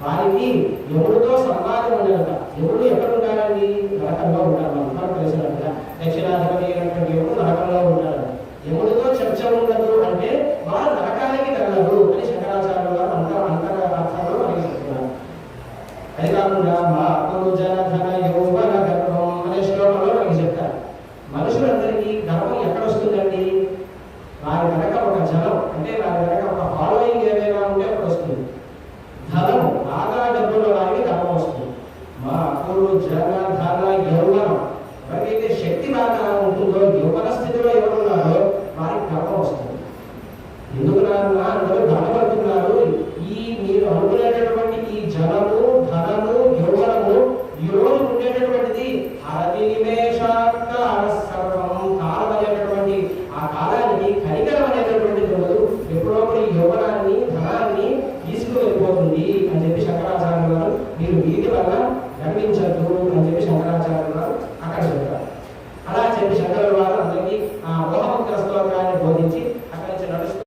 వారికి యముడితో సంవాదం ఉండదు. యముడు ఎక్కడ ఉంటాడండి? నరకంలో ఉంటాడు. మనకు తెలిసినట్టుగా దక్షిణాధిపతి అయినటువంటి యముడు నరకంలో ఉంటాడు. యముడితో చర్చ ఉండదు అంటే వారు నరకానికి తగలరు అని శంకరాచార్యులు గారు అర్థంలో మనకి చెప్తున్నారు. అది కాకుండా మా జన ధన యౌవన గర్భం అనే శ్లోకంలో మనకి చెప్తారు. మనుషులందరికీ గర్వం ఎక్కడ వస్తుందండి? వారి